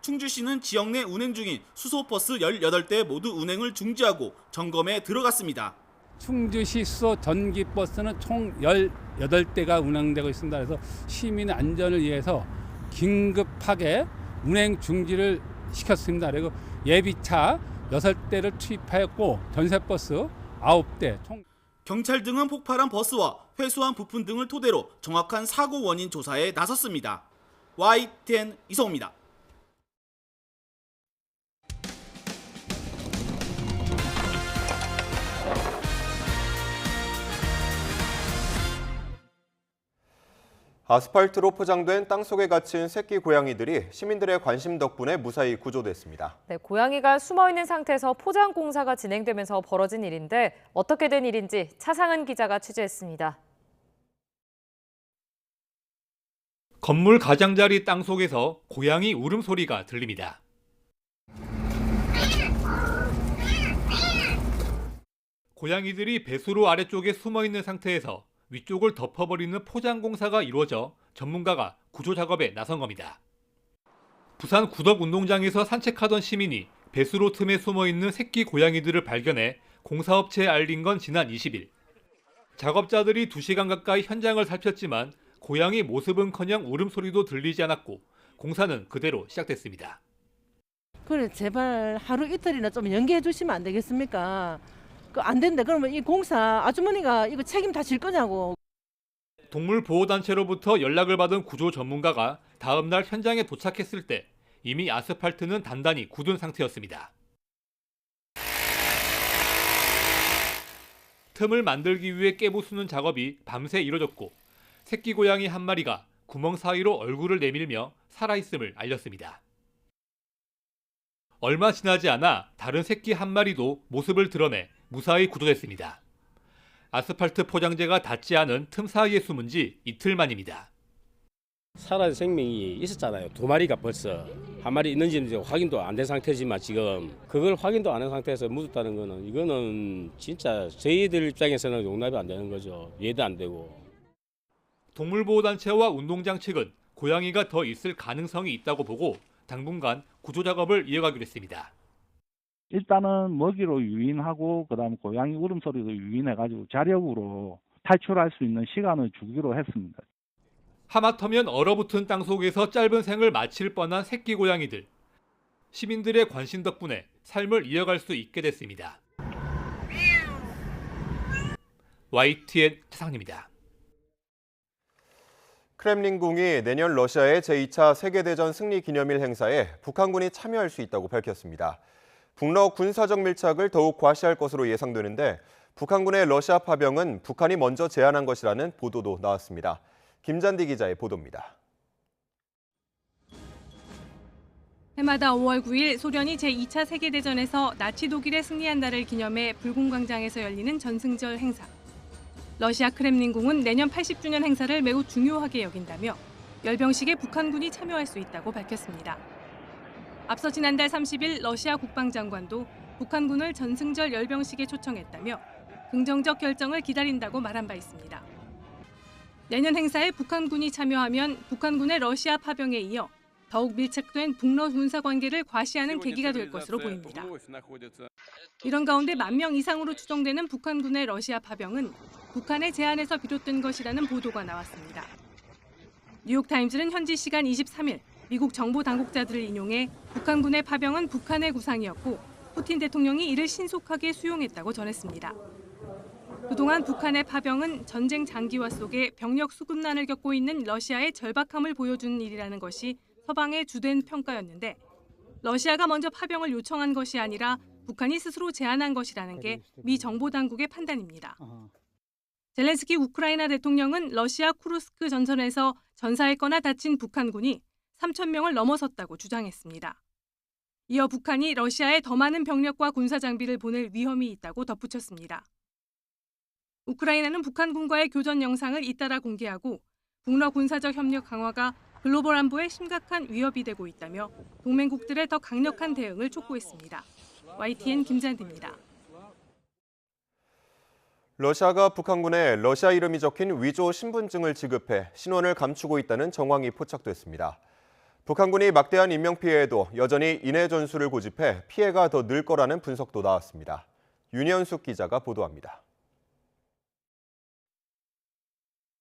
충주시는 지역 내 운행 중인 수소버스 18대 모두 운행을 중지하고 점검에 들어갔습니다. 충주시 수소 전기버스는 총 18대가 운행되고 있습니다. 그래서 시민의 안전을 위해서 긴급하게 운행 중지를 시켰습니다. 그리고 예비차 6대를 투입하였고 전세버스 9대 총. 경찰 등은 폭발한 버스와 회수한 부품 등을 토대로 정확한 사고 원인 조사에 나섰습니다. YTN 이성호입니다. 아스팔트로 포장된 땅속에 갇힌 새끼 고양이들이 시민들의 관심 덕분에 무사히 구조됐습니다. 네, 고양이가 숨어있는 상태에서 포장 공사가 진행되면서 벌어진 일인데 어떻게 된 일인지 차상은 기자가 취재했습니다. 건물 가장자리 땅속에서 고양이 울음소리가 들립니다. 고양이들이 배수로 아래쪽에 숨어있는 상태에서 위쪽을 덮어버리는 포장 공사가 이루어져 전문가가 구조 작업에 나선 겁니다. 부산 구덕 운동장에서 산책하던 시민이 배수로 틈에 숨어있는 새끼 고양이들을 발견해 공사업체에 알린 건 지난 20일. 작업자들이 2시간 가까이 현장을 살폈지만 고양이 모습은커녕 울음소리도 들리지 않았고 공사는 그대로 시작됐습니다. 그래 제발 하루 이틀이나 좀 연기해 주시면 안 되겠습니까? 안 된다. 그러면 이 공사 아주머니가 이거 책임 다 질 거냐고. 동물보호단체로부터 연락을 받은 구조 전문가가 다음 날 현장에 도착했을 때 이미 아스팔트는 단단히 굳은 상태였습니다. 틈을 만들기 위해 깨부수는 작업이 밤새 이뤄졌고 새끼 고양이 한 마리가 구멍 사이로 얼굴을 내밀며 살아있음을 알렸습니다. 얼마 지나지 않아 다른 새끼 한 마리도 모습을 드러내 무사히 구조됐습니다. 아스팔트 포장재가 닿지 않은 틈 사이에 숨은 지 이틀 만입니다. 살아있는 생명이 있었잖아요. 2마리가 벌써. 한 마리 있는지는 확인도 안 된 상태지만 지금 그걸 확인도 안 한 상태에서 묻었다는 거는 이거는 진짜 저희들 입장에서는 용납이 안 되는 거죠. 이해도 안 되고. 동물보호단체와 운동장 측은 고양이가 더 있을 가능성이 있다고 보고 당분간 구조 작업을 이어가기로 했습니다. 일단은 먹이로 유인하고 그다음 고양이 울음소리도 유인해가지고 자력으로 탈출할 수 있는 시간을 주기로 했습니다. 하마터면 얼어붙은 땅속에서 짧은 생을 마칠 뻔한 새끼 고양이들. 시민들의 관심 덕분에 삶을 이어갈 수 있게 됐습니다. YTN 차상입니다. 크렘린궁이 내년 러시아의 제2차 세계대전 승리 기념일 행사에 북한군이 참여할 수 있다고 밝혔습니다. 북러 군사적 밀착을 더욱 과시할 것으로 예상되는데 북한군의 러시아 파병은 북한이 먼저 제안한 것이라는 보도도 나왔습니다. 김잔디 기자의 보도입니다. 해마다 5월 9일 소련이 제2차 세계대전에서 나치 독일에 승리한 날을 기념해 불공광장에서 열리는 전승절 행사. 러시아 크렘린궁은 내년 80주년 행사를 매우 중요하게 여긴다며 열병식에 북한군이 참여할 수 있다고 밝혔습니다. 앞서 지난달 30일 러시아 국방장관도 북한군을 전승절 열병식에 초청했다며 긍정적 결정을 기다린다고 말한 바 있습니다. 내년 행사에 북한군이 참여하면 북한군의 러시아 파병에 이어 더욱 밀착된 북러 군사 관계를 과시하는 계기가 될 것으로 보입니다. 이런 가운데 10,000명 이상으로 추정되는 북한군의 러시아 파병은 북한의 제안에서 비롯된 것이라는 보도가 나왔습니다. 뉴욕타임즈는 현지 시간 23일 미국 정보 당국자들을 인용해 북한군의 파병은 북한의 구상이었고 푸틴 대통령이 이를 신속하게 수용했다고 전했습니다. 그동안 북한의 파병은 전쟁 장기화 속에 병력 수급난을 겪고 있는 러시아의 절박함을 보여주는 일이라는 것이 서방의 주된 평가였는데 러시아가 먼저 파병을 요청한 것이 아니라 북한이 스스로 제안한 것이라는 게 미 정보당국의 판단입니다. 젤렌스키 우크라이나 대통령은 러시아 쿠르스크 전선에서 전사했거나 다친 북한군이 3,000명을 넘어섰다고 주장했습니다. 이어 북한이 러시아에 더 많은 병력과 군사 장비를 보낼 위험이 있다고 덧붙였습니다. 우크라이나는 북한군과의 교전 영상을 잇따라 공개하고 북러 군사적 협력 강화가 글로벌 안보에 심각한 위협이 되고 있다며 동맹국들의 더 강력한 대응을 촉구했습니다. YTN 김잔디입니다. 러시아가 북한군에 러시아 이름이 적힌 위조 신분증을 지급해 신원을 감추고 있다는 정황이 포착됐습니다. 북한군이 막대한 인명피해에도 여전히 인해 전술을 고집해 피해가 더 늘 거라는 분석도 나왔습니다. 윤현숙 기자가 보도합니다.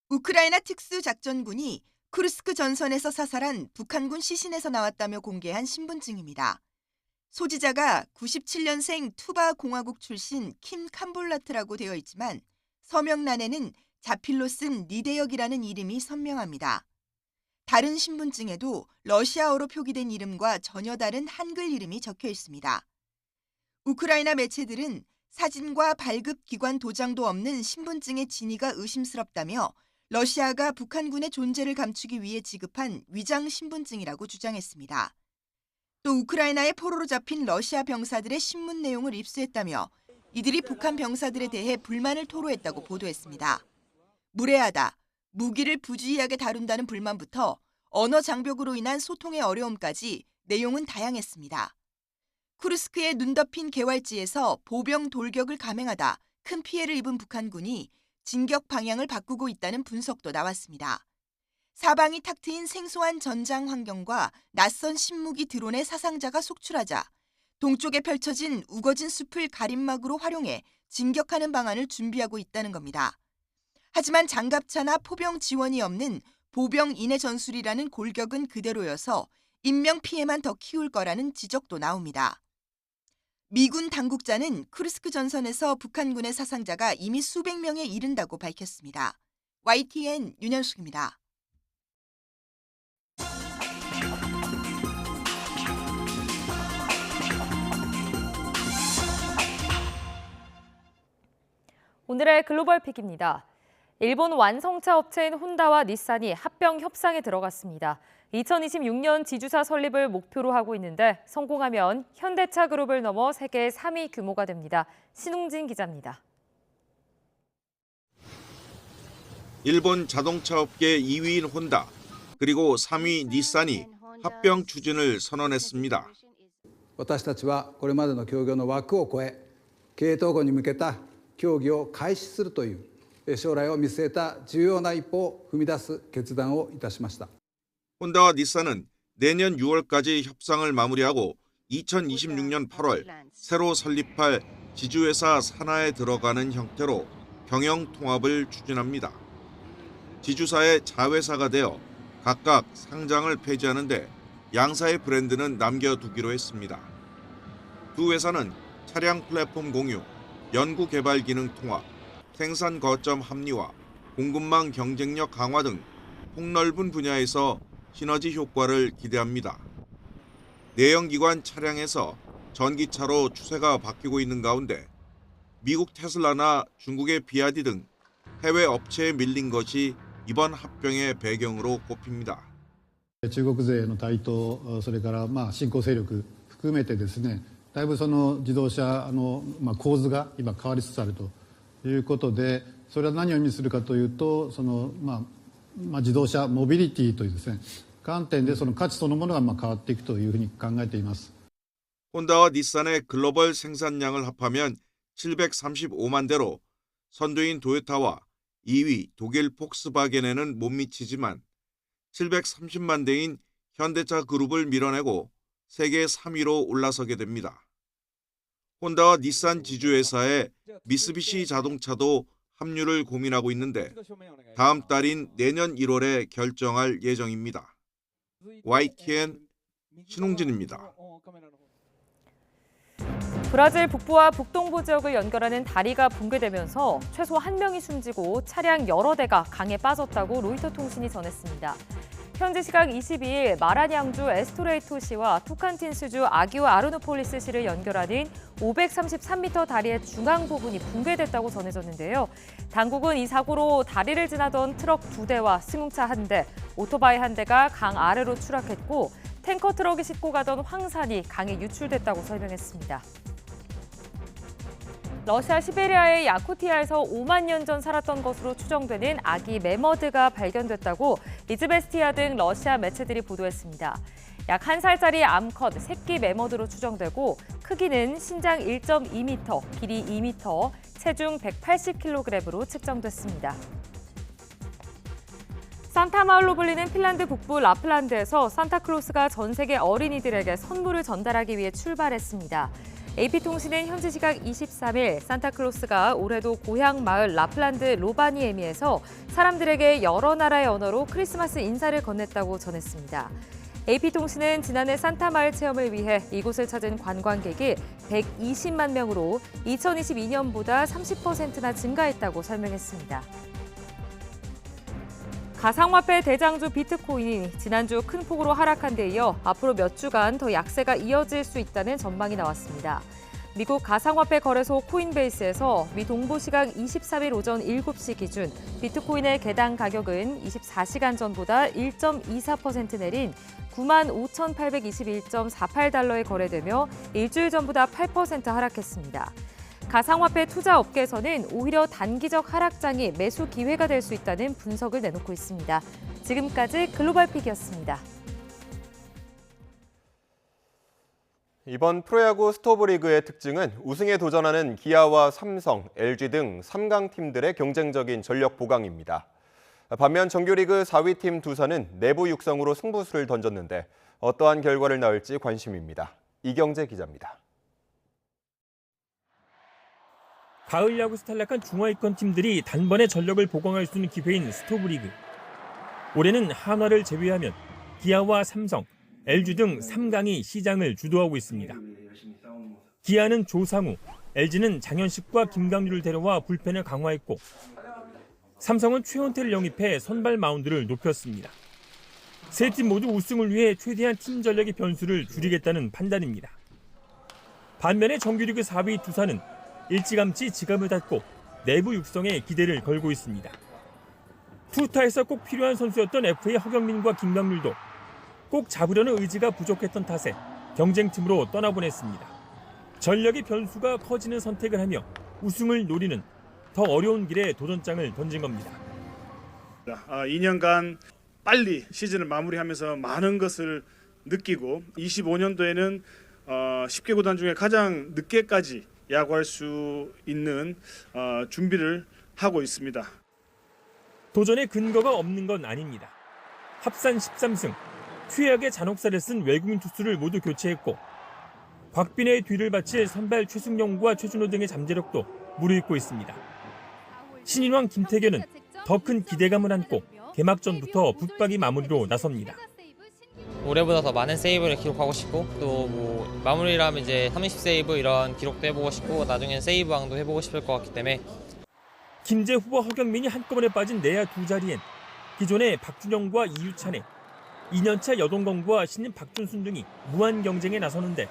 우크라이나 특수작전군이 쿠르스크 전선에서 사살한 북한군 시신에서 나왔다며 공개한 신분증입니다. 소지자가 97년생 투바 공화국 출신 킴 캄볼라트라고 되어 있지만 서명란에는 자필로 쓴 리대역이라는 이름이 선명합니다. 다른 신분증에도 러시아어로 표기된 이름과 전혀 다른 한글 이름이 적혀 있습니다. 우크라이나 매체들은 사진과 발급 기관 도장도 없는 신분증의 진위가 의심스럽다며 러시아가 북한군의 존재를 감추기 위해 지급한 위장 신분증이라고 주장했습니다. 또 우크라이나의 포로로 잡힌 러시아 병사들의 신문 내용을 입수했다며 이들이 북한 병사들에 대해 불만을 토로했다고 보도했습니다. 무례하다, 무기를 부주의하게 다룬다는 불만부터 언어 장벽으로 인한 소통의 어려움까지 내용은 다양했습니다. 쿠르스크의 눈 덮인 개활지에서 보병 돌격을 감행하다 큰 피해를 입은 북한군이 진격 방향을 바꾸고 있다는 분석도 나왔습니다. 사방이 탁 트인 생소한 전장 환경과 낯선 신무기 드론의 사상자가 속출하자 동쪽에 펼쳐진 우거진 숲을 가림막으로 활용해 진격하는 방안을 준비하고 있다는 겁니다. 하지만 장갑차나 포병 지원이 없는 보병 인해 전술이라는 골격은 그대로여서 인명 피해만 더 키울 거라는 지적도 나옵니다. 미군 당국자는 쿠르스크 전선에서 북한군의 사상자가 이미 수백 명에 이른다고 밝혔습니다. YTN 윤현숙입니다. 오늘의 글로벌 픽입니다. 일본 완성차 업체인 혼다와 닛산이 합병 협상에 들어갔습니다. 2026년 지주사 설립을 목표로 하고 있는데 성공하면 현대차 그룹을 넘어 세계 3위 규모가 됩니다. 신웅진 기자입니다. 일본 자동차 업계 2위인 혼다, 그리고 3위 닛산이 합병 추진을 선언했습니다. 私たちはこれまでの協業の枠を超え、経営統合に向けた協議を開始するという将来を見据えた重要な一歩を踏み出す決断をいたしました。 혼다와 닛산은 내년 6월까지 협상을 마무리하고 2026년 8월 새로 설립할 지주회사 산하에 들어가는 형태로 경영 통합을 추진합니다. 지주사의 자회사가 되어 각각 상장을 폐지하는데 양사의 브랜드는 남겨두기로 했습니다. 두 회사는 차량 플랫폼 공유, 연구 개발 기능 통합, 생산 거점 합리화, 공급망 경쟁력 강화 등 폭넓은 분야에서 시너지 효과를 기대합니다. 내연기관 차량에서 전기차로 추세가 바뀌고 있는 가운데 미국 테슬라나 중국의 비아디 등 해외 업체에 밀린 것이 이번 합병의 배경으로 꼽힙니다. 中国勢の台頭、それから新興勢力含めてですね、だいぶその自動車の構図が今変わりつつあるということで、それは何を意味するかというと、その自動車モビリティというですね、観点でその価値そのものが変わっていくというふうに考えています。 혼다와 닛산의 글로벌 생산량을 합하면 735만 대로 선두인 도요타와 2위 독일 폭스바겐에는 못 미치지만 730만 대인 현대차 그룹을 밀어내고 세계 3위로 올라서게 됩니다. 혼다와 닛산 지주회사의 미쓰비시 자동차도 합류를 고민하고 있는데 다음 달인 내년 1월에 결정할 예정입니다. YTN 신홍진입니다. 브라질 북부와 북동부 지역을 연결하는 다리가 붕괴되면서 최소 1명이 숨지고 차량 여러 대가 강에 빠졌다고 로이터 통신이 전했습니다. 현지 시각 22일 마라냥주 에스토레이토시와 토칸틴스주 아기오 아르노폴리스시를 연결하는 533m 다리의 중앙 부분이 붕괴됐다고 전해졌는데요. 당국은 이 사고로 다리를 지나던 트럭 2대와 승용차 1대, 오토바이 1대가 강 아래로 추락했고 탱커 트럭이 싣고 가던 황산이 강에 유출됐다고 설명했습니다. 러시아 시베리아의 야쿠티아에서 5만 년 전 살았던 것으로 추정되는 아기 매머드가 발견됐다고 이즈베스티아 등 러시아 매체들이 보도했습니다. 약 1살짜리 암컷 새끼 매머드로 추정되고 크기는 신장 1.2m, 길이 2m, 체중 180kg으로 측정됐습니다. 산타마을로 불리는 핀란드 북부 라플란드에서 산타클로스가 전 세계 어린이들에게 선물을 전달하기 위해 출발했습니다. AP통신은 현지 시각 23일 산타클로스가 올해도 고향 마을 라플란드 로바니에미에서 사람들에게 여러 나라의 언어로 크리스마스 인사를 건넸다고 전했습니다. AP통신은 지난해 산타마을 체험을 위해 이곳을 찾은 관광객이 120만 명으로 2022년보다 30%나 증가했다고 설명했습니다. 가상화폐 대장주 비트코인이 지난주 큰 폭으로 하락한 데 이어 앞으로 몇 주간 더 약세가 이어질 수 있다는 전망이 나왔습니다. 미국 가상화폐 거래소 코인베이스에서 미 동부 시각 23일 오전 7시 기준 비트코인의 개당 가격은 24시간 전보다 1.24% 내린 95,821.48달러에 거래되며 일주일 전보다 8% 하락했습니다. 가상화폐 투자 업계에서는 오히려 단기적 하락장이 매수 기회가 될 수 있다는 분석을 내놓고 있습니다. 지금까지 글로벌픽이었습니다. 이번 프로야구 스토브리그의 특징은 우승에 도전하는 기아와 삼성, LG 등 3강 팀들의 경쟁적인 전력 보강입니다. 반면 정규리그 4위 팀 두산은 내부 육성으로 승부수를 던졌는데 어떠한 결과를 낳을지 관심입니다. 이경재 기자입니다. 가을 야구에서 탈락한 중하위권 팀들이 단번에 전력을 보강할 수 있는 기회인 스토브리그. 올해는 한화를 제외하면 기아와 삼성, LG 등 3강이 시장을 주도하고 있습니다. 기아는 조상우, LG는 장현식과 김강률을 데려와 불펜을 강화했고 삼성은 최원태를 영입해 선발 마운드를 높였습니다. 세 팀 모두 우승을 위해 최대한 팀 전력의 변수를 줄이겠다는 판단입니다. 반면에 정규리그 4위 두산은 일찌감치 지갑을 닫고 내부 육성에 기대를 걸고 있습니다. 투타에서 꼭 필요한 선수였던 FA 허경민과 김강률도 꼭 잡으려는 의지가 부족했던 탓에 경쟁팀으로 떠나보냈습니다. 전력의 변수가 커지는 선택을 하며 우승을 노리는 더 어려운 길에 도전장을 던진 겁니다. 2년간 빨리 시즌을 마무리하면서 많은 것을 느끼고 25년도에는 10개 구단 중에 가장 늦게까지 야구할 수 있는 준비를 하고 있습니다. 도전에 근거가 없는 건 아닙니다. 합산 13승, 최악의 잔혹사를 쓴 외국인 투수를 모두 교체했고 곽빈의 뒤를 바칠 선발 최승용과 최준호 등의 잠재력도 무르익고 있습니다. 신인왕 김태균은 더 큰 기대감을 안고 개막전부터 붙박이 마무리로 나섭니다. 올해보다 더 많은 세이브를 기록하고 싶고 또 뭐 마무리라면 이제 30세이브 이런 기록도 해보고 싶고 나중엔 세이브왕도 해보고 싶을 것 같기 때문에 김재 후보 허경민이 한꺼번에 빠진 내야 두 자리엔 기존의 박준영과 이유찬에 2년차 여동건과 신인 박준순 등이 무한 경쟁에 나서는데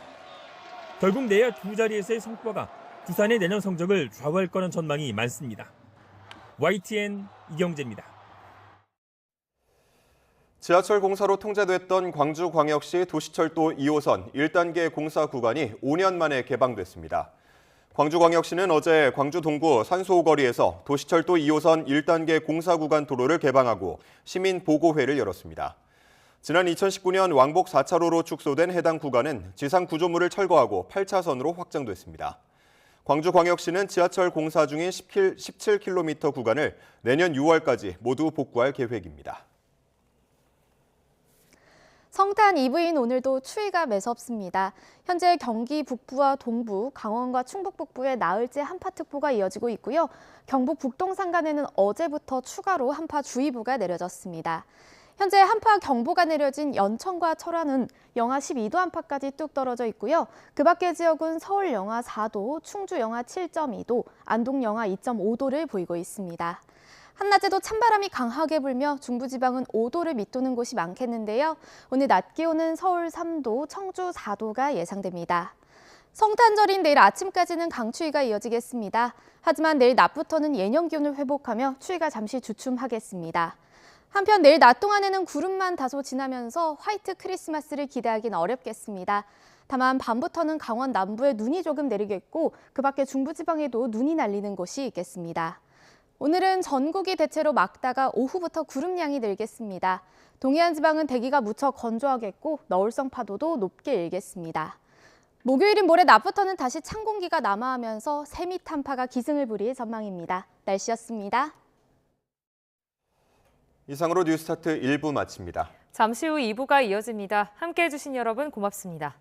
결국 내야 두 자리에서의 성과가 두산의 내년 성적을 좌우할 거란 전망이 많습니다. YTN 이경재입니다. 지하철 공사로 통제됐던 광주광역시 도시철도 2호선 1단계 공사 구간이 5년 만에 개방됐습니다. 광주광역시는 어제 광주 동구 산소호거리에서 도시철도 2호선 1단계 공사 구간 도로를 개방하고 시민 보고회를 열었습니다. 지난 2019년 왕복 4차로로 축소된 해당 구간은 지상 구조물을 철거하고 8차선으로 확장됐습니다. 광주광역시는 지하철 공사 중인 17km 구간을 내년 6월까지 모두 복구할 계획입니다. 성탄 이브인 오늘도 추위가 매섭습니다. 현재 경기 북부와 동부, 강원과 충북 북부에 나흘째 한파특보가 이어지고 있고요. 경북 북동 산간에는 어제부터 추가로 한파주의보가 내려졌습니다. 현재 한파 경보가 내려진 연천과 철원은 영하 12도 안팎까지 뚝 떨어져 있고요. 그 밖의 지역은 서울 영하 4도, 충주 영하 7.2도, 안동 영하 2.5도를 보이고 있습니다. 한낮에도 찬바람이 강하게 불며 중부지방은 5도를 밑도는 곳이 많겠는데요. 오늘 낮 기온은 서울 3도, 청주 4도가 예상됩니다. 성탄절인 내일 아침까지는 강추위가 이어지겠습니다. 하지만 내일 낮부터는 예년 기온을 회복하며 추위가 잠시 주춤하겠습니다. 한편 내일 낮 동안에는 구름만 다소 지나면서 화이트 크리스마스를 기대하긴 어렵겠습니다. 다만 밤부터는 강원 남부에 눈이 조금 내리겠고 그 밖에 중부지방에도 눈이 날리는 곳이 있겠습니다. 오늘은 전국이 대체로 맑다가 오후부터 구름량이 늘겠습니다. 동해안 지방은 대기가 무척 건조하겠고 너울성 파도도 높게 일겠습니다. 목요일인 모레 낮부터는 다시 찬 공기가 남하하면서 세미 탄파가 기승을 부릴 전망입니다. 날씨였습니다. 이상으로 뉴스타트 1부 마칩니다. 잠시 후 2부가 이어집니다. 함께해 주신 여러분 고맙습니다.